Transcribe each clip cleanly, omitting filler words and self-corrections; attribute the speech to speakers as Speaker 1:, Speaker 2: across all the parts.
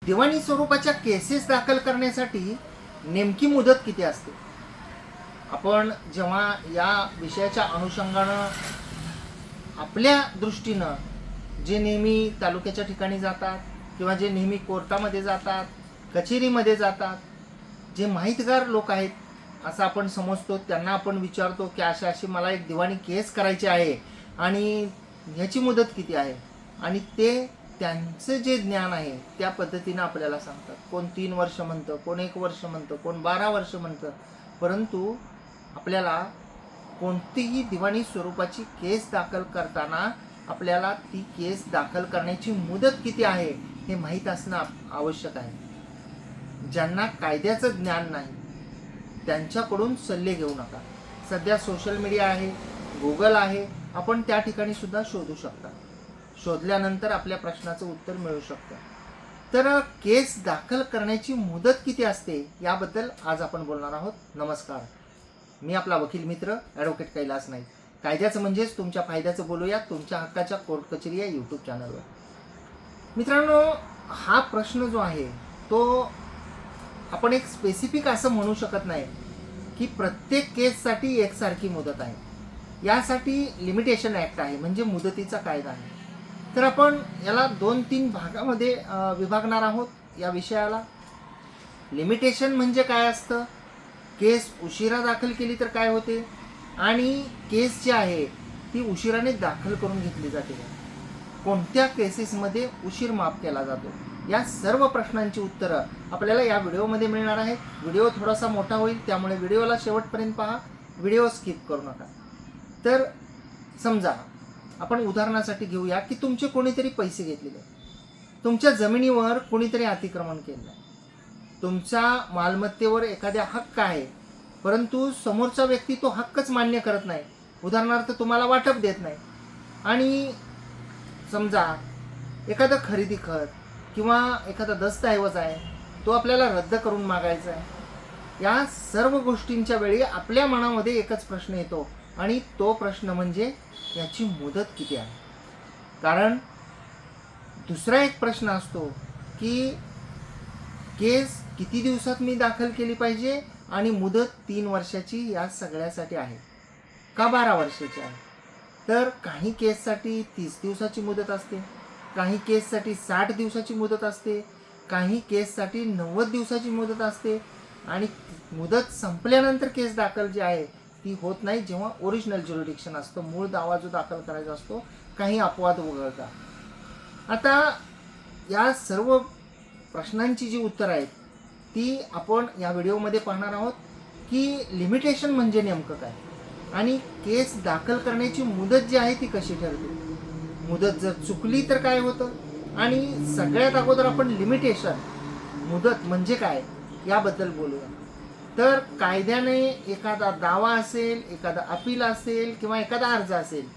Speaker 1: दिवाणी स्वरूपाच्या केसेस दाखल करण्यासाठी नेमकी मुदत किती असते? आपण जेव्हा या विषयाच्या अनुषंगानं आपल्या दृष्टीनं जे नेहमी तालुक्याच्या ठिकाणी जातात किंवा जे नेहमी कोर्टामध्ये जातात, कचेरीमध्ये जातात, जे माहितगार लोक आहेत असं आपण समजतो, त्यांना आपण विचारतो की अशी मला एक दिवाणी केस करायची आहे आणि ह्याची मुदत किती आहे, आणि ते त्यांचं जे ज्ञान आहे त्या पद्धतीनं आपल्याला सांगतात. कोण 3 वर्ष म्हणतं, कोण 1 वर्ष म्हणतं, कोण 12 वर्ष म्हणतं. परंतु आपल्याला कोणतीही दिवाणी स्वरूपाची केस दाखल करताना आपल्याला ती केस दाखल करण्याची मुदत किती आहे हे माहीत असणं आवश्यक आहे. ज्यांना कायद्याचं ज्ञान नाही त्यांच्याकडून सल्ले घेऊ नका. सध्या सोशल मीडिया आहे, गुगल आहे, आपण त्या ठिकाणी सुद्धा शोधू शकता. शोधल्यानंतर आपल्या प्रश्नाचं उत्तर मिळू शकतं. तर केस दाखल करण्याची मुदत किती असते याबद्दल आज आपण बोलणार आहोत. नमस्कार, मी आपला वकील मित्र ॲडव्होकेट कैलास नाईक. कायद्याचं म्हणजेच तुमच्या फायद्याचं बोलूया तुमच्या हक्काच्या कोर्ट कचेरी या यूट्यूब चॅनलवर. मित्रांनो, हा प्रश्न जो आहे तो आपण एक स्पेसिफिक असं म्हणू शकत नाही की प्रत्येक केससाठी एकसारखी मुदत आहे. यासाठी लिमिटेशन ॲक्ट आहे, म्हणजे मुदतीचा कायदा आहे. तर आपण याला 2-3 भागामध्ये विभागणार आहोत या विषयाला. लिमिटेशन म्हणजे काय असतं, केस उशिरा दाखल केली तर काय होते, आणि केस जी आहे ती उशिराने दाखल करून घेतली जाते, कोणत्या केसेसमध्ये उशीर माफ केला जातो, या सर्व प्रश्नांची उत्तरं आपल्याला या व्हिडिओमध्ये मिळणार आहेत. व्हिडिओ थोडासा मोठा होईल, त्यामुळे व्हिडिओला शेवटपर्यंत पहा, व्हिडिओ स्किप करू नका. तर समजा आपण उदाहरणासाठी घेऊया की तुमचे कोणीतरी पैसे घेतलेले, तुमच्या जमिनीवर कोणीतरी अतिक्रमण केलं आहे, तुमच्या मालमत्तेवर एखाद्या हक्क आहे, परंतु समोरचा व्यक्ती तो हक्कच मान्य करत नाही. उदाहरणार्थ तुम्हाला वाटप देत नाही, आणि समजा एखादं खरेदी खत किंवा एखादा दस्तऐवज आहे तो आपल्याला रद्द करून मागायचा आहे. या सर्व गोष्टींच्या वेळी आपल्या मनामध्ये एकच प्रश्न येतो, आणि तो प्रश्न म्हणजे याची मुदत किती आहे. कारण दुसरा एक प्रश्न असतो की केस किती दिवसात मी दाखल केली पाहिजे, आणि मुदत 3 वर्षाची या सगळ्यासाठी आहे का 12 वर्षाची आहे. तर काही केससाठी 30 दिवसाची मुदत असते, काही केससाठी 60 दिवसाची मुदत असते, काही केससाठी 90 दिवसाची मुदत असते, आणि मुदत संपल्यानंतर केस दाखल जी आहे ती होत नाही जेव्हा ओरिजिनल ज्युरिडिक्शन असतं, मूळ दावा जो दाखल करायचा असतो, काही अपवाद वगळता. आता या सर्व प्रश्नांची जी उत्तरं आहेत ती आपण या व्हिडिओमध्ये पाहणार आहोत की लिमिटेशन म्हणजे नेमकं काय, आणि केस दाखल करण्याची मुदत जी आहे ती कशी ठरते, मुदत जर चुकली तर काय होतं, आणि सगळ्यात अगोदर आपण लिमिटेशन मुदत म्हणजे काय याबद्दल बोलूया. तर कायद्याने एखादा दावा असेल, एखादा अपील असेल किंवा एखादा अर्ज असेल,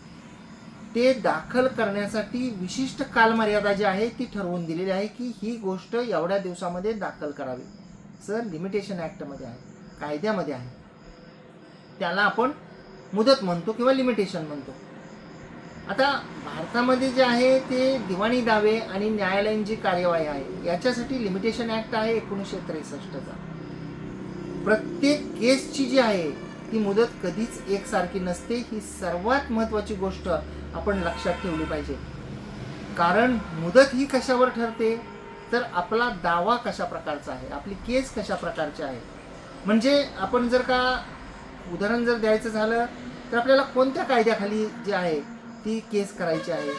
Speaker 1: ते दाखल करण्यासाठी विशिष्ट कालमर्यादा जी आहे ती ठरवून दिलेली आहे की ही गोष्ट एवढ्या दिवसामध्ये दाखल करावी. सर लिमिटेशन ॲक्टमध्ये आहे, कायद्यामध्ये आहे, त्याला आपण मुदत म्हणतो किंवा लिमिटेशन म्हणतो. आता भारतामध्ये जे आहे ते दिवाणी दावे आणि न्यायालयीन जी कार्यवाही आहे याच्यासाठी लिमिटेशन ॲक्ट आहे 1963चा. प्रत्येक केसची जी आहे ती मुदत कधीच एकसारखी नसते. ही सर्वात महत्त्वाची गोष्ट आपण लक्षात ठेवली पाहिजे. कारण मुदत ही कशावर ठरते, तर आपला दावा कशा प्रकारचा आहे, आपली केस कशा प्रकारची आहे. म्हणजे आपण जर का उदाहरण जर द्यायचं झालं तर आपल्याला कोणत्या कायद्याखाली जी आहे ती केस करायची आहे,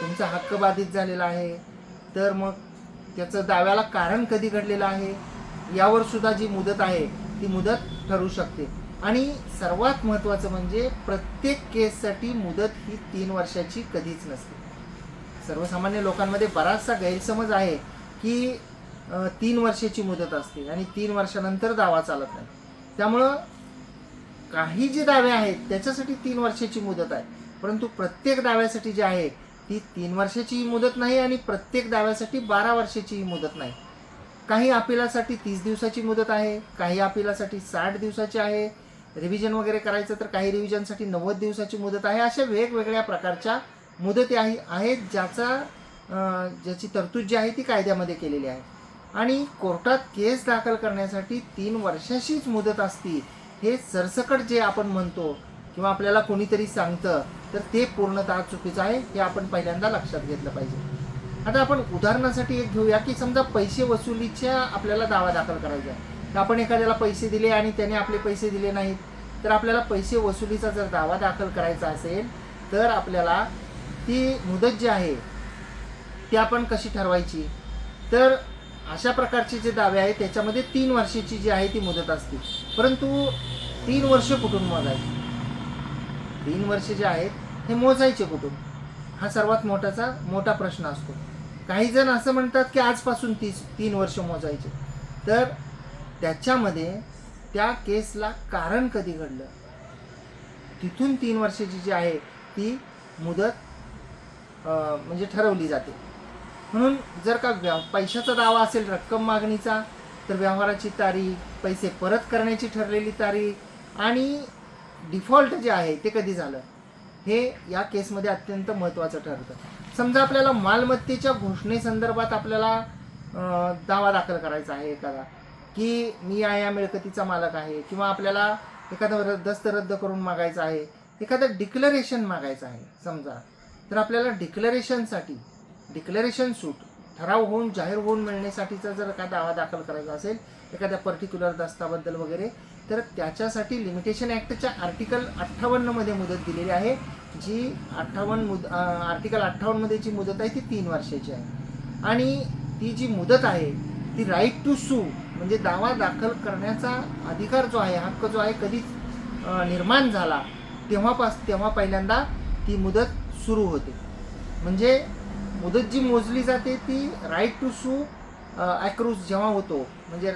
Speaker 1: तुमचा हक्क बाधित झालेला आहे तर मग त्याचं दाव्याला कारण कधी घडलेलं आहे यावर सुद्धा जी मुदत आहे ती मुदत ठरू शकते. आणि सर्वात महत्त्वाचं म्हणजे प्रत्येक केससाठी मुदत ही 3 वर्षाची कधीच नसते. सर्वसामान्य लोकांमध्ये बराचसा गैरसमज आहे की 3 वर्षाची मुदत असते आणि 3 वर्षानंतर दावा चालत नाही. त्यामुळं काही जे दावे आहेत त्याच्यासाठी 3 वर्षाची मुदत आहे, परंतु प्रत्येक दाव्यासाठी जी आहे ती 3 वर्षाची मुदत नाही, आणि प्रत्येक दाव्यासाठी 12 वर्षाची मुदत नाही. काही अपिलासाठी 30 दिवसाची मुदत आहे, काही अपिलासाठी 60 दिवसाची आहे, रिव्हिजन वगैरे करायचं तर काही रिव्हिजनसाठी 90 दिवसाची मुदत आहे. अशा वेगवेगळ्या प्रकारच्या मुदती आहेत ज्याची तरतूद जी आहे ती कायद्यामध्ये केलेली आहे. आणि कोर्टात केस दाखल करण्यासाठी 3 वर्षाचीच मुदत असती, हे सरसकट जे आपण म्हणतो किंवा आपल्याला कोणीतरी सांगतं, तर ते पूर्णतः चुकीचं आहे. हे आपण पहिल्यांदा लक्षात घेतलं पाहिजे. आता आपण उदाहरणासाठी एक घेऊया की समजा पैसे वसुलीच्या आपल्याला दावा दाखल करायचा आहे, तर आपण एखाद्याला पैसे दिले आणि त्याने आपले पैसे दिले नाहीत, तर आपल्याला पैसे वसुलीचा जर दावा दाखल करायचा असेल तर आपल्याला ती मुदत जी आहे ती आपण कशी ठरवायची. तर अशा प्रकारचे जे दावे आहेत त्याच्यामध्ये 3 वर्षाची जी आहे ती मुदत असते. परंतु 3 वर्ष कुठून मोजायची, 3 वर्ष जे आहेत हे मोजायचे कुठून, हा सर्वात मोठा प्रश्न असतो. काही जण असं म्हणतात की आजपासून 3 वर्ष मोजायचे. तर त्याच्यामध्ये त्या केसला कारण कधी घडलं, तिथून 3 वर्षाची जी आहे ती मुदत म्हणजे ठरवली जाते. म्हणून जर का पैशाचा दावा असेल, रक्कम मागणीचा, तर व्यवहाराची तारीख, पैसे परत करण्याची ठरलेली तारीख आणि डिफॉल्ट जे आहे ते कधी झालं, हे या केसमध्ये अत्यंत महत्त्वाचं ठरतं. समजा आपल्याला मालमत्तेच्या घोषणेसंदर्भात आपल्याला दावा दाखल करायचा आहे एखादा, की मी या मिळकतीचा मालक आहे, किंवा आपल्याला एखादा दस्त रद्द करून मागायचं आहे, एखादं डिक्लरेशन मागायचं आहे समजा, तर आपल्याला डिक्लरेशन सूट ठराव होऊन जाहीर होऊन मिळण्यासाठीचा जर का दावा दाखल करायचा असेल एखाद्या पर्टिक्युलर दस्ताबद्दल वगैरे, तर त्याच्यासाठी लिमिटेशन ॲक्टच्या आर्टिकल 58 मध्ये मुदत दिलेली आहे. जी आर्टिकल 58 मध्ये जी मुदत आहे ती 3 वर्षाची आहे. आणि ती जी मुदत आहे ती राईट टू सू म्हणजे दावा दाखल करण्याचा अधिकार जो आहे, हक्क जो आहे, कधी निर्माण झाला तेव्हा पहिल्यांदा ती मुदत सुरू होते. म्हणजे मुदत जी मोजली जाते ती राईट टू सू ॲक्रूज जेव्हा होतो, म्हणजे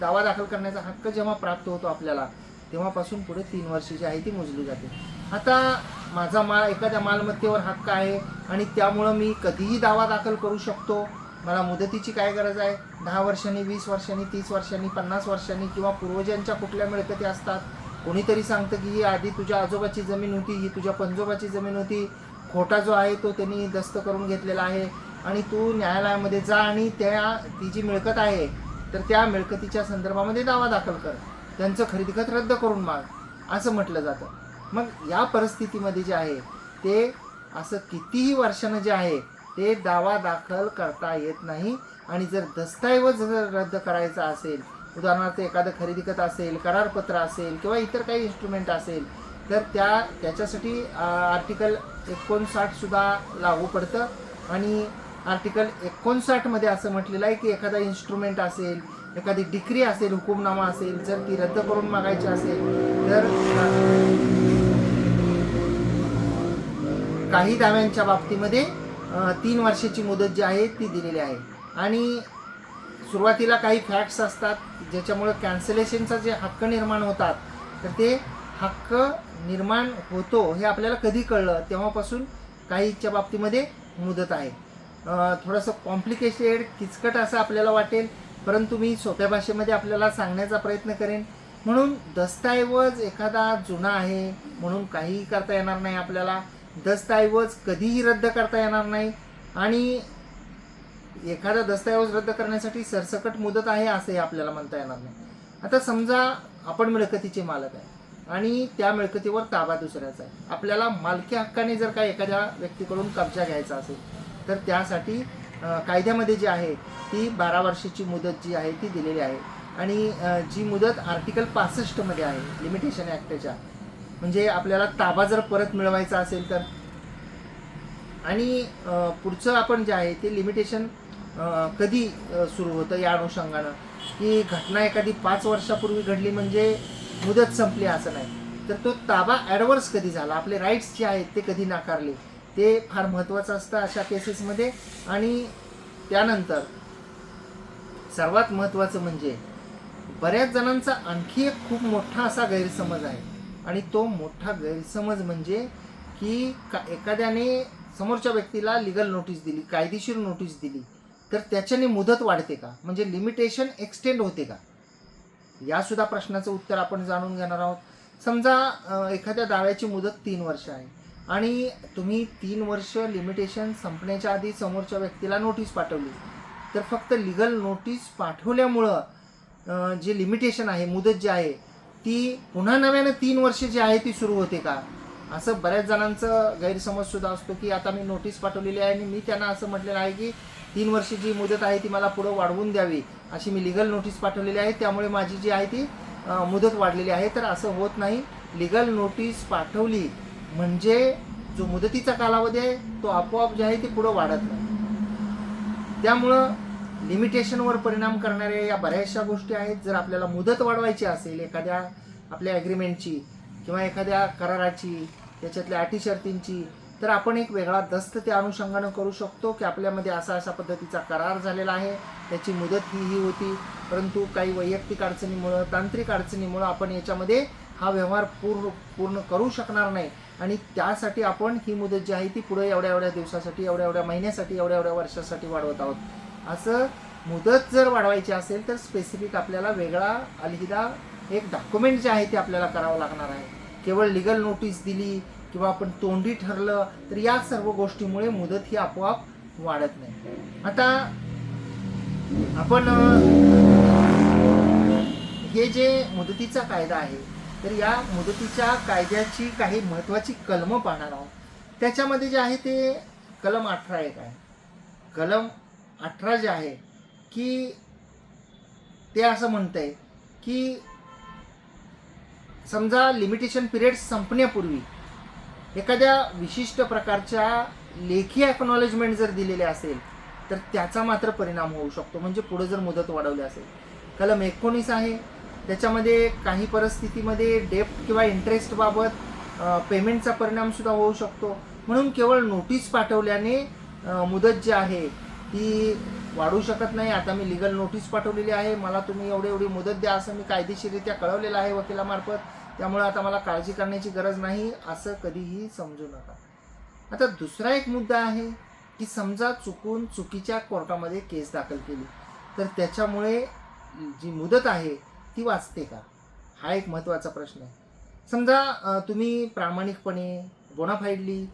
Speaker 1: दावा दाखल करण्याचा हक्क जेव्हा प्राप्त होतो आपल्याला, तेव्हापासून पुढे 3 वर्ष जी आहे ती मोजली जाते. आता माझा एखाद्या मालमत्तेवर हक्क आहे आणि त्यामुळं मी कधीही दावा दाखल करू शकतो. मला मुदतीची काय गरज आहे, 10 वर्षांनी, 20 वर्षांनी, 30 वर्षांनी, 50 वर्षांनी, किंवा पूर्वजांच्या कुठल्या मिळकती असतात. कोणीतरी सांगतं की ही आधी तुझ्या आजोबाची जमीन होती, ही तुझ्या पणजोबाची जमीन होती, खोटा जो आहे तो त्यांनी दस्त करून घेतलेला आहे, आणि तू न्यायालयामध्ये जा आणि ती जी मिळकत आहे तर त्या मिळकतीच्या संदर्भामध्ये दावा दाखल कर, त्यांचं खरेदी खत रद्द करून माग, असं म्हटलं जातं. मग या परिस्थितीमध्ये जे आहे ते असं कितीही वर्षानं जे आहे ते दावा दाखल करता येत नाही. आणि जर दस्तऐवज रद्द करायचा असेल, उदाहरणार्थ एखादं खरेदी खत असेल, करारपत्र असेल, किंवा इतर काही इन्स्ट्रुमेंट असेल, तर त्याच्यासाठी आर्टिकल 59 सुद्धा लागू पडतं. आणि आर्टिकल 59 मध्ये असं म्हटलेलं आहे की एखादा इन्स्ट्रुमेंट असेल, एखादी डिक्री असेल, हुकुमनामा असेल, जर ती रद्द करून मागायची असेल तर काही दाव्यांच्या बाबतीमध्ये 3 वर्षाची मुदत जी आहे ती दिलेली आहे. आणि सुरुवातीला काही फॅक्ट्स असतात ज्याच्यामुळे कॅन्सलेशनचा जे हक्क निर्माण होतात, तर ते हक्क निर्माण होतो हे आपल्याला कधी कळलं, तेव्हापासून काहीच्या बाबतीमध्ये मुदत आहे. थोडंसं कॉम्प्लिकेटेड, किचकट असं आपल्याला वाटेल, परंतु मी सोप्या भाषेमध्ये आपल्याला सांगण्याचा प्रयत्न करेन. म्हणून दस्तऐवज एखादा जुना आहे म्हणून काहीही करता येणार नाही आपल्याला, दस्तऐवज कधीही रद्द करता येणार नाही, आणि एखादा दस्तऐवज रद्द करण्यासाठी सरसकट मुदत आहे असंही आपल्याला म्हणता येणार नाही. आता समजा आपण मिळकतीचे मालक आहे आणि त्या मिळकतीवर ताबा दुसऱ्याचा आहे. आपल्याला मालकी हक्काने जर का एखाद्या व्यक्तीकडून कब्जा घ्यायचा असेल तर त्यासाठी कायद्यामध्ये जी आहे ती 12 वर्षाची मुदत जी आहे ती दिलेली आहे. आणि जी मुदत आर्टिकल 65 मध्ये आहे लिमिटेशन ॲक्टच्या, म्हणजे आपल्याला ताबा जर परत मिळवायचा असेल तर. आणि पुढचं आपण जे आहे ते लिमिटेशन कधी सुरू होतं या अनुषंगानं, की घटना एखादी 5 वर्षापूर्वी घडली म्हणजे मुदत संपली असं नाही, तर तो ताबा ॲडव्हर्स कधी झाला, आपले राईट्स जे आहेत ते कधी नाकारले, ते फार महत्त्वाचं असतं अशा केसेसमध्ये. आणि त्यानंतर सर्वात महत्त्वाचं म्हणजे बऱ्याच जणांचा आणखी एक खूप मोठा असा गैरसमज आहे, आणि तो मोठा गैरसमज म्हणजे की एखाद्याने समोरच्या व्यक्तीला लिगल नोटीस दिली, कायदेशीर नोटीस दिली, तर त्याच्याने मुदत वाढते का, म्हणजे लिमिटेशन एक्सटेंड होते का, यासुद्धा प्रश्नाचं उत्तर आपण जाणून घेणार आहोत. समजा एखाद्या दाव्याची मुदत 3 वर्ष आहे आणि तुम्ही 3 वर्ष लिमिटेशन संपण्याच्या आधी समोरच्या व्यक्तीला नोटीस पाठवली, तर फक्त लिगल नोटीस पाठवल्यामुळं जे लिमिटेशन आहे, मुदत जी आहे ती पुन्हा नव्यानं 3 वर्ष जी आहे ती सुरू होते का? असं बऱ्याच जणांचं गैरसमजसुद्धा असतो की आता मी नोटीस पाठवलेली आहे आणि मी त्यांना असं म्हटलेलं आहे की 3 वर्ष जी मुदत आहे ती मला पुढं वाढवून द्यावी, अशी मी लिगल नोटीस पाठवलेली आहे, त्यामुळे माझी जी आहे ती मुदत वाढलेली आहे. तर असं होत नाही. लिगल नोटीस पाठवली म्हणजे जो मुदतीचा कालावधी आहे तो आपोआप जे आहे ते पुढं वाढत नाही. त्यामुळं लिमिटेशनवर परिणाम करणाऱ्या या बऱ्याचशा गोष्टी आहेत. जर आपल्याला मुदत वाढवायची असेल एखाद्या आपल्या ॲग्रीमेंटची किंवा एखाद्या कराराची, त्याच्यातल्या अटी शर्तींची, तर आपण एक वेगळा दस्त त्या अनुषंगानं करू शकतो की आपल्यामध्ये असा पद्धतीचा करार झालेला आहे, त्याची मुदत ही होती, परंतु काही वैयक्तिक अडचणीमुळं, तांत्रिक अडचणीमुळं आपण याच्यामध्ये हा व्यवहार पूर्ण करू शकणार नाही आणि त्यासाठी आपण ही मुदत जी आहे ती पुढे एवढ्या दिवसासाठी, एवढ्या महिन्यासाठी, एवढ्या वर्षासाठी वाढवत आहोत. असं मुदत जर वाढवायची असेल तर स्पेसिफिक आपल्याला वेगळा अलहिदा एक डॉक्युमेंट जे आहे ते आपल्याला करावं लागणार आहे. केवळ लिगल नोटीस दिली किंवा आपण तोंडी ठरलं तर या सर्व गोष्टीमुळे मुदत ही आपोआप वाढत नाही. आता आपण हे जे मुदतीचा कायदा आहे तर या मुदतीच्या कायद्याची काही महत्त्वाची कलमं पाहणार आहोत. त्याच्यामध्ये जे आहे ते कलम 18 एक आहे. कलम 18 जे आहे की ते असं म्हणतंय की समजा लिमिटेशन पिरियड संपण्यापूर्वी एखाद्या विशिष्ट प्रकारच्या लेखी ॲक्नॉलेजमेंट जर दिलेले असेल तर त्याचा मात्र परिणाम होऊ शकतो, म्हणजे पुढे जर मुदत वाढवली असेल. कलम 19 आहे. त्याच्यामध्ये काही परिस्थितीमध्ये डेप्ट किंवा इंटरेस्ट बाबत पेमेंटचा परिणामसुद्धा होऊ शकतो. म्हणून केवळ नोटीस पाठवल्याने मुदत जी आहे ती वाढू शकत नाही. आता मी लिगल नोटीस पाठवलेली आहे, मला तुम्ही एवढी मुदत द्या असं मी कायदेशीररित्या कळवलेलं आहे वकिलामार्फत, त्यामुळे आता मला काळजी करण्याची गरज नाही असं कधीही समजू नका. आता दुसरा एक मुद्दा आहे की समजा चुकीच्या कोर्टामध्ये केस दाखल केली तर त्याच्यामुळे जी मुदत आहे ती वाचते का? हा एक महत्त्वाचा प्रश्न आहे. समजा तुम्ही प्रामाणिकपणे, बोनाफाईडली,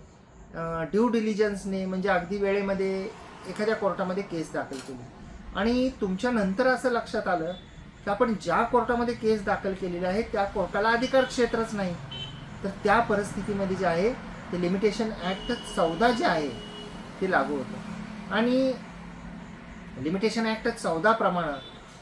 Speaker 1: ड्यू डिलिजन्सने म्हणजे अगदी वेळेमध्ये एखाद्या कोर्टामध्ये केस दाखल केली आणि तुमच्या नंतर असं लक्षात आलं की आपण ज्या कोर्टामध्ये केस दाखल केलेली आहे त्या कोर्टाला अधिकार क्षेत्रच नाही, तर त्या परिस्थितीमध्ये जे आहे ते लिमिटेशन ॲक्ट 14 जे आहे ते लागू होतं आणि लिमिटेशन ॲक्ट 14 प्रमाणे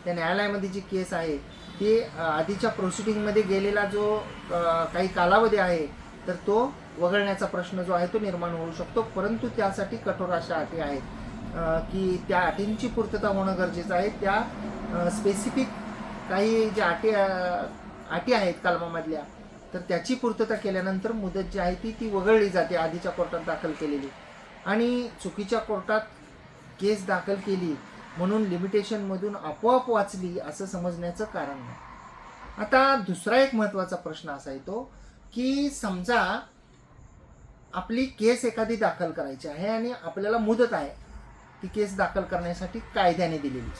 Speaker 1: त्या न्यायालयामध्ये जी केस आहे ते आधीच्या प्रोसिडिंगमध्ये गेलेला जो काही कालावधी आहे तर तो वगळण्याचा प्रश्न जो आहे तो निर्माण होऊ शकतो. परंतु त्यासाठी कठोर अशा अटी आहेत की त्या अटींची पूर्तता होणं गरजेचं आहे. त्या स्पेसिफिक काही ज्या अटी आहेत कलमामधल्या तर त्याची पूर्तता केल्यानंतर मुदत जी आहे ती वगळली जाते आधीच्या कोर्टात दाखल केलेली. आणि चुकीच्या कोर्टात केस दाखल केली म्हणून लिमिटेशनमधून आपोआप वाचली असं समजण्याचं कारण नाही. आता दुसरा एक महत्त्वाचा प्रश्न असा येतो की समजा आपली केस एखादी दाखल करायची आहे आणि आपल्याला मुदत आहे ती केस दाखल करण्यासाठी कायद्याने दिलेली,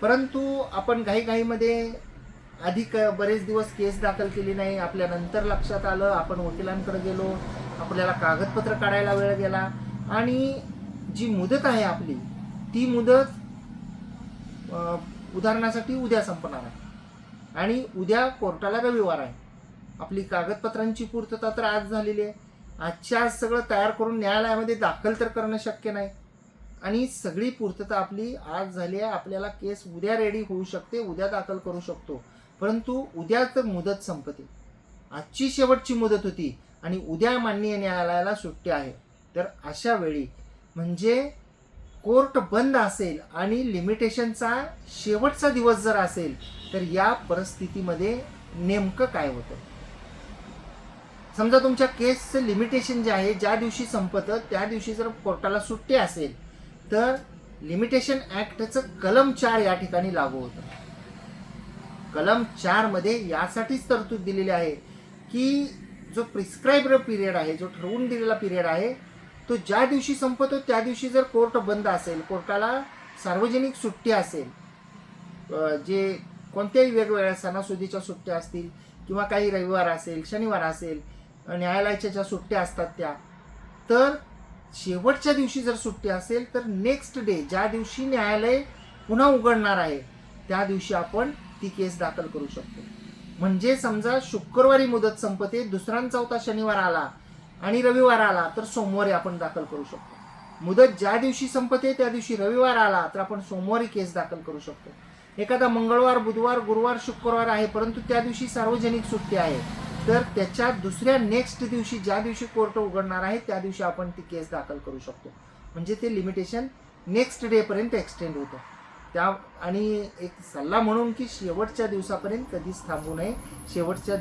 Speaker 1: परंतु आपण घाईमध्ये बरेच दिवस केस दाखल केली नाही. आपल्यानंतर लक्षात आलं, आपण वकिलांकडे गेलो, आपल्याला कागदपत्र काढायला वेळ गेला आणि जी मुदत आहे आपली ती मुदत उदाहरणासाठी उद्या संपणार आहे आणि उद्या कोर्टाला रविवार आहे. आपली कागदपत्रांची पूर्तता तर आज झालेली आहे. आजच्या आज सगळं तयार करून न्यायालयामध्ये दाखल तर करणं शक्य नाही आणि सगळी पूर्तता आपली आज झाली आहे. आपल्याला केस उद्या रेडी होऊ शकते, उद्या दाखल करू शकतो, परंतु उद्या तर मुदत संपते. आजची शेवटची मुदत होती आणि उद्या माननीय न्यायालयाला सुट्टी आहे. तर अशा वेळी म्हणजे कोर्ट बंद असेल आणि लिमिटेशनचा शेवटचा दिवस जर असेल तर या परिस्थितीमध्ये नेमकं काय होतं? समजा तुमच्या केसचं लिमिटेशन जे आहे ज्या दिवशी संपतं त्या दिवशी जर कोर्टाला सुट्टी असेल तर लिमिटेशन ॲक्टचं कलम 4 या ठिकाणी लागू होतं. कलम 4 मध्ये यासाठीच तरतूद दिलेली आहे की जो प्रिस्क्राइब्ड पिरियड आहे, जो ठरवून दिलेला पिरियड आहे, तो ज्या दिवशी संपतो त्या दिवशी जर कोर्ट बंद असेल, कोर्टाला सार्वजनिक सुट्टी असेल, जे कोणत्याही वेगवेगळ्या सणासुदीच्या सुट्ट्या असतील किंवा काही रविवार असेल, शनिवार असेल, न्यायालयाच्या ज्या सुट्ट्या असतात त्या, तर शेवटच्या दिवशी जर सुट्टी असेल तर नेक्स्ट डे, ज्या दिवशी न्यायालय पुन्हा उघडणार आहे त्या दिवशी आपण ती केस दाखल करू शकतो. म्हणजे समजा शुक्रवारी मुदत संपते, दुसरा आणि चौथा शनिवार आला आणि रविवार आला तर सोमवारी आपण दाखल करू शकतो. मुदत ज्या दिवशी संपते त्या दिवशी रविवार आला तर आपण सोमवारी केस दाखल करू शकतो. एखादा मंगळवार, बुधवार, गुरुवार, शुक्रवार आहे परंतु त्या दिवशी सार्वजनिक सुट्टी आहे तर त्याच्या दुसऱ्या नेक्स्ट दिवशी, ज्या दिवशी कोर्ट उघडणार आहे त्या दिवशी आपण ती केस दाखल करू शकतो. म्हणजे ते लिमिटेशन नेक्स्ट डे पर्यंत एक्सटेंड होतं. त्या आणि एक सल्ला म्हणून की शेवटच्या दिवसापर्यंत कधीच थांबू नये. शेवटच्या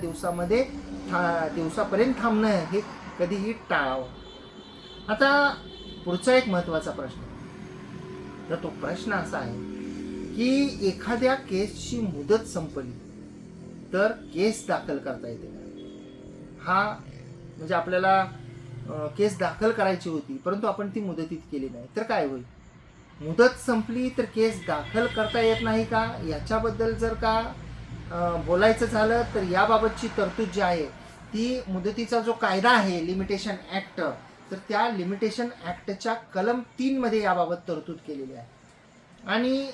Speaker 1: दिवसापर्यंत थांबणं हे कधीही टाळावं. आता पुढचा एक महत्त्वाचा प्रश्न, तर तो प्रश्न असा आहे की एखाद्या केसची मुदत संपली तर केस दाखल करता येते का? हा म्हणजे आपल्याला केस दाखल करायची होती परंतु आपण ती मुदतीत केली नाही तर काय होईल? मुदत संपली तर केस दाखल करता येत नाही का? याच्याबद्दल जर का बोलायचं झालं तर याबाबतची तरतूद जी आहे ती मुदतीचा जो कायदा आहे लिमिटेशन ॲक्ट, तर त्या लिमिटेशन ॲक्टच्या कलम 3 मध्ये याबाबत तरतूद केलेली आहे. आणि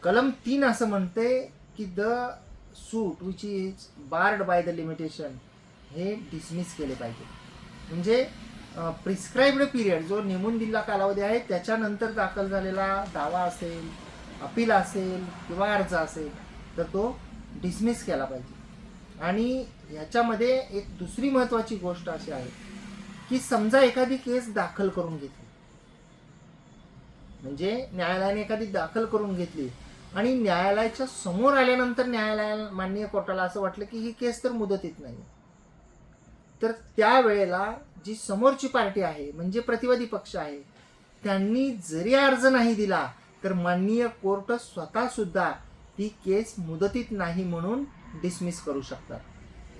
Speaker 1: कलम 3 असं म्हणते की the suit which is barred by the limitation हे डिसमिस केले पाहिजे. म्हणजे प्रिस्क्राइब्ड पिरियड, जो नेमून दिलेला कालावधी आहे त्याच्यानंतर दाखल झालेला दावा असेल, अपील असेल किंवा अर्ज असेल तर तो डिसमिस केला पाहिजे. आणि ह्याच्यामध्ये एक दुसरी महत्त्वाची गोष्ट अशी आहे की समजा एखादी केस दाखल करून घेतली, म्हणजे न्यायालयाने एखादी दाखल करून घेतली आणि न्यायालयाच्या समोर आल्यानंतर माननीय कोर्टाला असं वाटलं की ही केस तर मुदतीत नाही, तर त्यावेळेला जी समोरची पार्टी आहे म्हणजे प्रतिवादी पक्ष आहे त्यांनी जरी अर्ज नाही दिला तर माननीय कोर्ट स्वतः सुद्धा ती केस मुदतीत नाही म्हणून डिसमिस करू शकतात.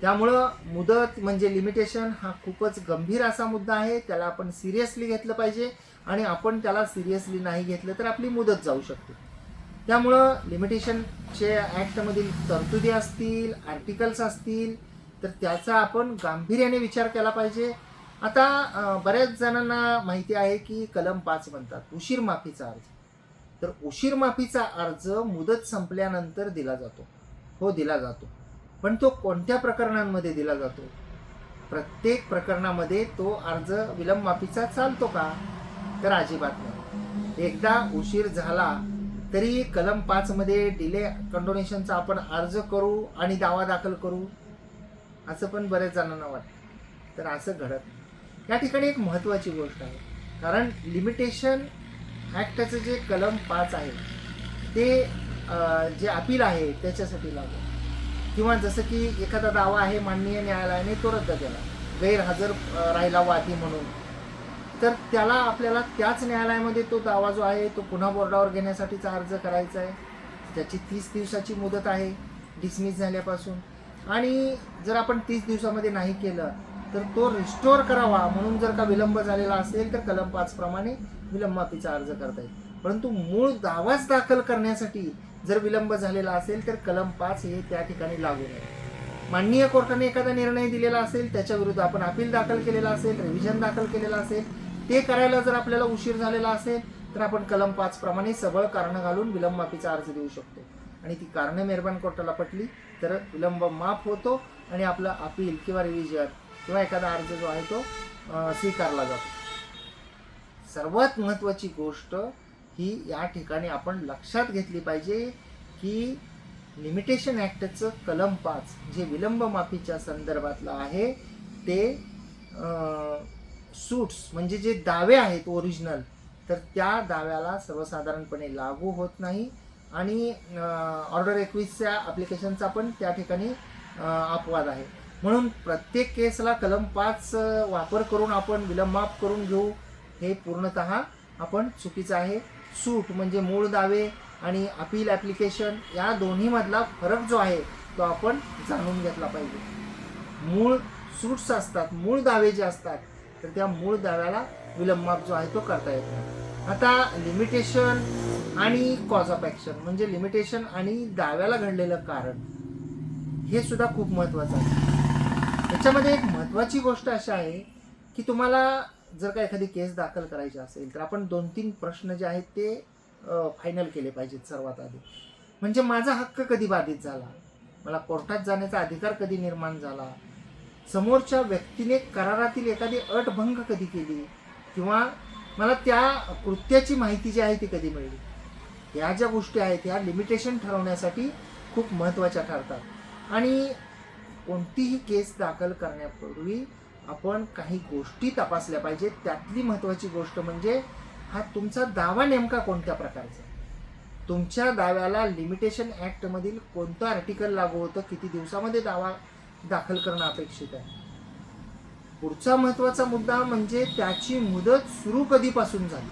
Speaker 1: त्यामुळं मुदत म्हणजे लिमिटेशन हा खूपच गंभीर असा मुद्दा आहे. त्याला आपण सिरियसली घेतलं पाहिजे आणि आपण त्याला सिरियसली नाही घेतलं तर आपली मुदत जाऊ शकते. त्यामुळं लिमिटेशनचे ॲक्टमधील तरतुदी असतील, आर्टिकल्स असतील तर त्याचा आपण गांभीर्याने विचार केला पाहिजे. आता बऱ्याच जणांना माहिती आहे की कलम 5 म्हणतात उशीर माफीचा अर्ज. तर उशीर माफीचा अर्ज मुदत संपल्यानंतर दिला जातो. हो, दिला जातो. पण तो कोणत्या प्रकरणांमध्ये दिला जातो? प्रत्येक प्रकरणामध्ये तो अर्ज विलंब माफीचा चालतो का? तर अजिबात नाही. एकदा उशीर झाला तरी कलम 5 मध्ये डिले कंडोनेशनचा आपण अर्ज करू आणि दावा दाखल करू असं पण बऱ्याच जणांना वाटतं. तर असं घडत नाही. या ठिकाणी एक महत्त्वाची गोष्ट आहे, कारण लिमिटेशन ॲक्टचं जे कलम 5 आहे ते जे अपील आहे त्याच्यासाठी लागू. किंवा जसं की एखादा दावा आहे माननीय न्यायालयाने तो रद्द केला, गैरहजर राहिला वादी म्हणून, तर त्याला आपल्याला त्याच न्यायालयामध्ये तो दावा जो आहे तो पुन्हा बोर्डावर घेण्यासाठीचा अर्ज करायचा आहे. त्याची 30 दिवसाची मुदत आहे डिसमिस झाल्यापासून. आणि जर आपण 30 दिवसामध्ये नाही केलं तर तो रिस्टोअर करावा म्हणून जर का विलंब झालेला असेल तर कलम 5 प्रमाणे विलंब माफीचा अर्ज करता येईल. परंतु मूळ दावाच दाखल करण्यासाठी जर विलंब झालेला असेल तर कलम 5 हे त्या ठिकाणी लागू नये. माननीय कोर्टाने एखादा निर्णय दिलेला असेल, त्याच्या विरुद्ध आपण अपील दाखल केलेला असेल, रिव्हिजन दाखल केलेला असेल, ते करायला जर आपल्याला उशीर झालेला असेल तर आपण कलम 5 प्रमाणे सबळ कारणं घालून विलंब माफीचा अर्ज देऊ शकतो. आणि ती कारणं मेहरबान कोर्टाला पटली तर विलंब माफ होतो आणि आपला अपील किंवा रिव्हिजन किंवा एखादा अर्ज जो आहे तो स्वीकारला जातो. सर्वात महत्त्वाची गोष्ट ही या ठिकाणी आपण लक्षात घेतली पाहिजे की लिमिटेशन ॲक्टचं कलम 5 जे विलंब माफीच्या संदर्भातलं आहे ते सूट्स म्हणजे जे दावे आहेत ओरिजिनल, तर त्या दाव्याला सर्वसाधारणपणे लागू होत नाही. आणि ऑर्डर 21च्या ॲप्लिकेशनचा पण त्या ठिकाणी अपवाद आहे. म्हणून प्रत्येक केसला कलम 5 वापर करून आपण विलंब माफ करून घेऊ हे पूर्णतः आपण चुकीचं आहे. सूट म्हणजे मूळ दावे आणि अपील ॲप्लिकेशन या दोन्हीमधला फरक जो आहे तो आपण जाणून घेतला पाहिजे. मूळ सूट्स असतात, मूळ दावे जे असतात तर त्या मूळ दाव्याला विलंब माफ जो आहे तो करता येत नाही. आता लिमिटेशन आणि कॉज ऑफ ॲक्शन म्हणजे लिमिटेशन आणि दाव्याला घडलेलं कारण हे सुद्धा खूप महत्त्वाचं आहे. त्याच्यामध्ये एक महत्त्वाची गोष्ट अशी आहे की तुम्हाला जर का एखादी केस दाखल करायची असेल तर आपण 2-3 प्रश्न जे आहेत ते फायनल केले पाहिजेत सर्वात आधी. म्हणजे माझा हक्क कधी बाधित झाला, मला कोर्टात जाण्याचा अधिकार कधी निर्माण झाला, समोरच्या व्यक्तीने करारातील एखादी अटभंग कधी केली, किंवा मला त्या कृत्याची माहिती जी आहे ती कधी मिळली. ह्या ज्या गोष्टी आहेत ह्या लिमिटेशन ठरवण्यासाठी खूप महत्त्वाच्या ठरतात. आणि कोणतीही केस दाखल करण्यापूर्वी आपण काही गोष्टी तपासल्या पाहिजेत. त्यातली महत्त्वाची गोष्ट म्हणजे हा तुमचा दावा नेमका कोणत्या प्रकारचा, तुमच्या दाव्याला लिमिटेशन ॲक्टमधील कोणतं आर्टिकल लागू होतं, किती दिवसामध्ये दावा दाखल करणं अपेक्षित आहे. पुढचा महत्त्वाचा मुद्दा म्हणजे त्याची मुदत सुरू कधीपासून झाली.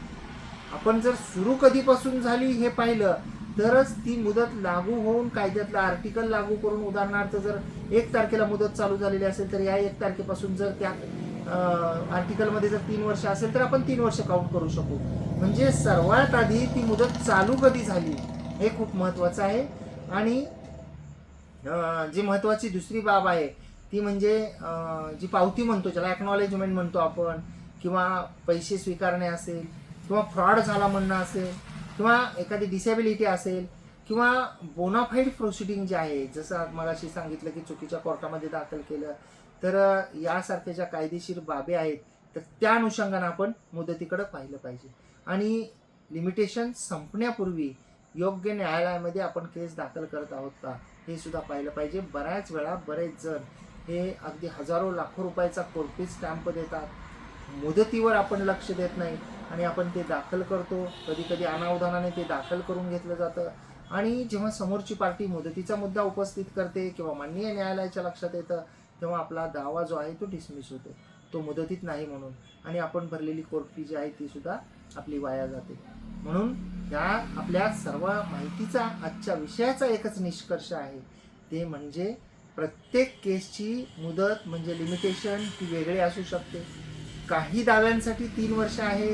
Speaker 1: आपण जर सुरू कधीपासून झाली हे पाहिलं तरच ती मुदत लागू होऊन कायद्यातलं आर्टिकल लागू करून, उदाहरणार्थ जर 1 तारखेला मुदत चालू झालेली असेल तर या 1 तारखेपासून जर त्या आर्टिकलमध्ये जर 3 वर्ष असेल तर आपण 3 वर्ष काउंट करू शकू. म्हणजे सर्वात आधी ती मुदत चालू कधी झाली हे खूप महत्त्वाचं आहे. आणि जी महत्त्वाची दुसरी बाब आहे ती म्हणजे जी पावती म्हणतो, ज्याला ॲक्नॉलेजमेंट म्हणतो आपण, किंवा पैसे स्वीकारणे असेल, किंवा फ्रॉड झाला म्हणणं असेल, किंवा एखादी डिसेबिलिटी असेल, किंवा बोनाफाईड प्रोसिडिंग जे आहे, जसं मगाशी सांगितलं की चुकीच्या कोर्टामध्ये दाखल केलं, तर यासारख्या ज्या कायदेशीर बाबी आहेत तर त्या अनुषंगाने आपण मुदतीकडे पाहिलं पाहिजे. आणि लिमिटेशन संपण्यापूर्वी योग्य न्यायालयामध्ये आपण केस दाखल करत आहोत का हे सुद्धा पाहिलं पाहिजे. बऱ्याच वेळा बरेच जण हे अगदी हजारो लाखो रुपयाचा कोर्टी स्टॅम्प देतात, मुदतीवर आपण लक्ष देत नाही आणि आपण ते दाखल करतो. कधी कधी अनावधानाने ते दाखल करून घेतलं जातं आणि जेव्हा समोरची पार्टी मुदतीचा मुद्दा उपस्थित करते किंवा माननीय न्यायालयाच्या लक्षात येतं तेव्हा आपला दावा जो आहे तो डिसमिस होतो, तो मुदतीत नाही म्हणून, आणि आपण भरलेली कोर्ट फी जी आहे ती सुद्धा आपली वाया जाते. म्हणून ह्या आपल्या सर्व माहितीचा आजच्या विषयाचा एकच निष्कर्ष आहे, ते म्हणजे प्रत्येक केसची मुदत म्हणजे लिमिटेशन ती वेगळी असू शकते. काही दाव्यांसाठी 3 वर्ष आहे,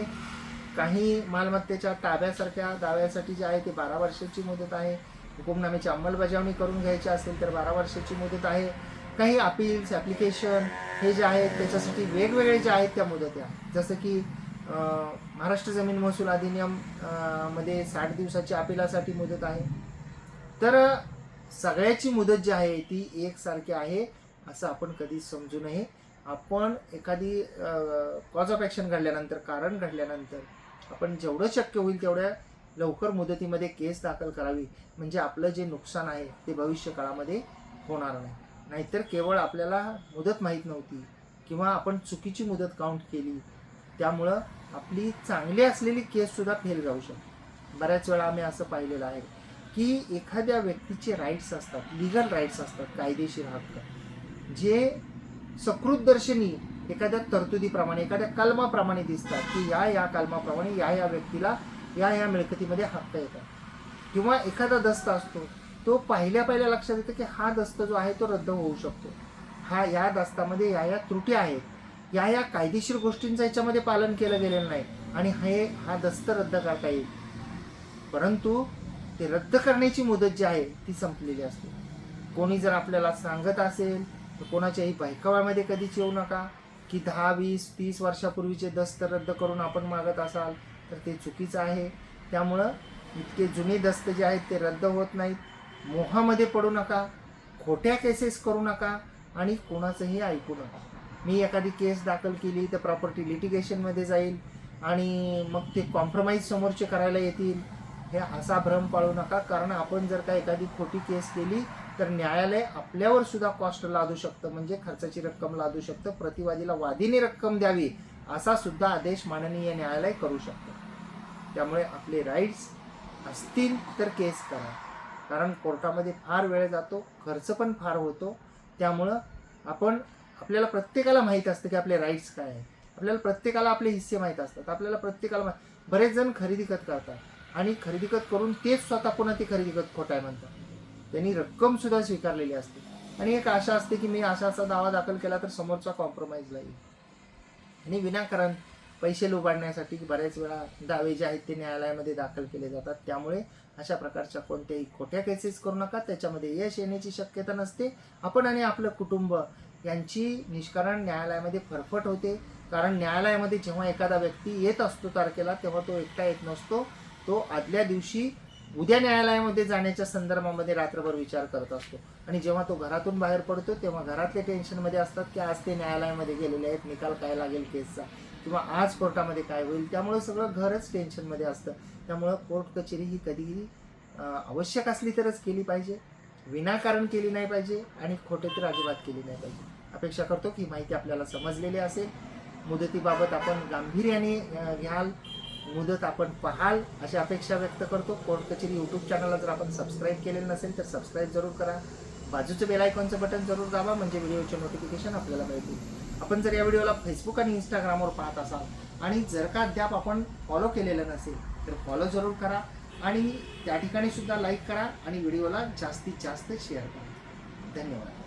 Speaker 1: काही मालमत्तेच्या ताब्यासारख्या दाव्यासाठी जे आहे ते 12 वर्षाची मुदत आहे. हुकुमनाम्याची अंमलबजावणी करून घ्यायची असेल तर 12 वर्षाची मुदत आहे. काही अपील्स ॲप्लिकेशन हे जे आहेत त्याच्यासाठी वेगवेगळे जे आहेत त्या मुदत्या, जसं की महाराष्ट्र जमीन महसूल अधिनियम मध्ये 60 दिवसाची अपिलासाठी मुदत आहे. तर सगळ्याची मुदत जी आहे ती एकसारखी आहे असं आपण कधीच समजू नये. आपण एखादी कॉज ऑफ ॲक्शन घडल्यानंतर, कारण घडल्यानंतर आपण जेवढं शक्य होईल तेवढ्या लवकर मुदतीमध्ये केस दाखल करावी, म्हणजे आपलं जे नुकसान आहे ते भविष्यकाळामध्ये होणार नाही. नाहीतर केवळ आपल्याला मुदत माहीत नव्हती किंवा आपण चुकीची मुदत काउंट केली त्यामुळं आपली चांगली असलेली केससुद्धा फेल जाऊ शकते. बऱ्याच वेळा आम्ही असं पाहिलेलं आहे की एखाद्या व्यक्तीचे राईट्स असतात, लिगल राईट्स असतात, कायदेशीर हक्क, जे सकृतदर्शनी एखाद्या तरतुदीप्रमाणे, एखाद्या कलमाप्रमाणे दिसतात की या कलमाप्रमाणे या व्यक्तीला या मिळकतीमध्ये हक्क येतात. किंवा एखादा दस्त असतो तो पहिल्या लक्षात येतं की हा दस्त जो आहे तो रद्द होऊ शकतो, या दस्तामध्ये या त्रुटी आहेत, या कायदेशीर गोष्टींचं याच्यामध्ये पालन केलं गेलेलं नाही आणि हा दस्त रद्द करता येईल. परंतु ते रद्द करण्याची मुदत जी आहे ती संपलेली असते. कोणी जर आपल्याला सांगत असेल तर कोणाच्याही बहकाव्यामध्ये कधीच येऊ नका की 10, 20, 30 वर्षापूर्वीचे दस्त रद्द करून आपण मागत असाल तर ते चुकीचं आहे. त्यामुळं इतके जुने दस्त जे आहेत ते रद्द होत नाहीत. मोहामध्ये पडू नका, खोट्या केसेस करू नका आणि कोणाचंही ऐकू नका. मी एखादी केस दाखल केली तर प्रॉपर्टी लिटिगेशनमध्ये जाईल आणि मग ते कॉम्प्रोमाइज समोरचे करायला येतील, हे असा भ्रम पाळू नका. कारण आपण जर का एखादी खोटी केस केली तर न्यायालय आपल्यावर सुद्धा कॉस्ट लादू शकतं, म्हणजे खर्चाची रक्कम लादू शकतं. प्रतिवादीला वादीने रक्कम द्यावी असा सुद्धा आदेश माननीय न्यायालय करू शकतं. त्यामुळे आपले राईट्स असतील तर केस करा, कारण कोर्टामध्ये फार वेळ जातो, खर्च पण फार होतो. त्यामुळं आपल्याला प्रत्येकाला माहीत असतं की आपले राईट्स काय आहे, आपल्याला प्रत्येकाला आपले हिस्से माहीत असतात, आपल्याला प्रत्येकाला बरेच जण खरेदी खत करतात आणि खरेदी खत करून तेच स्वतः पुन्हा ती खरेदी खत खोट आहे म्हणतात. त्यांनी रक्कम सुद्धा स्वीकारलेली असते आणि एक आशा असते की मी असा दावा दाखल केला तर समोरचा कॉम्प्रोमाइजला येईल, आणि विनाकारण पैसे लुबाडण्यासाठी बऱ्याच वेळा दावे जे आहेत ते न्यायालयामध्ये दाखल केले जातात. त्यामुळे अशा प्रकारच्या कोणत्याही खोट्या केसेस करू नका, त्याच्यामध्ये यश येण्याची शक्यता नसते. आपण आणि आपलं कुटुंब यांची निष्कारण न्यायालयामध्ये फरफट होते. कारण न्यायालयामध्ये जेव्हा एखादा व्यक्ती येत असतो तारखेला, तेव्हा तो एकटा येत नसतो. तो आदल्या दिवशी उद्या न्यायालयामध्ये जाण्याच्या संदर्भामध्ये रात्रभर विचार करत असतो. आणि जेव्हा तो घरातून बाहेर पडतो तेव्हा घरातले टेन्शनमध्ये असतात की आज ते न्यायालयामध्ये गेलेले आहेत, निकाल काय लागेल केसचा, किंवा आज कोर्टामध्ये काय होईल. त्यामुळं सगळं घरच टेन्शनमध्ये असतं. त्यामुळं कोर्ट कचेरी ही कधीही आवश्यक असली तरच केली पाहिजे, विनाकारण केली नाही पाहिजे आणि खोटे तर अजिबात केली नाही पाहिजे. अपेक्षा करतो की माहिती आपल्याला समजलेली असेल. मुदतीबाबत आपण गांभीर्याने घ्याल, मुदत आपण पाहाल अशी अपेक्षा व्यक्त करतो. कोर्ट कचेरी यूट्यूब चॅनलला जर आपण सबस्क्राईब केलेलं नसेल तर सबस्क्राईब जरूर करा. बाजूचं बेल आयकॉनचं बटन जरूर दाबा, म्हणजे व्हिडिओचे नोटिफिकेशन आपल्याला मिळतील. आपण जर या व्हिडिओला फेसबुक आणि इंस्टाग्रामवर पाहत असाल आणि जर का अद्याप आपण फॉलो केलेलं नसेल तर फॉलो जरूर करा आणि त्या ठिकाणी सुद्धा लाईक करा आणि व्हिडिओला जास्तीत जास्त शेअर करा. धन्यवाद.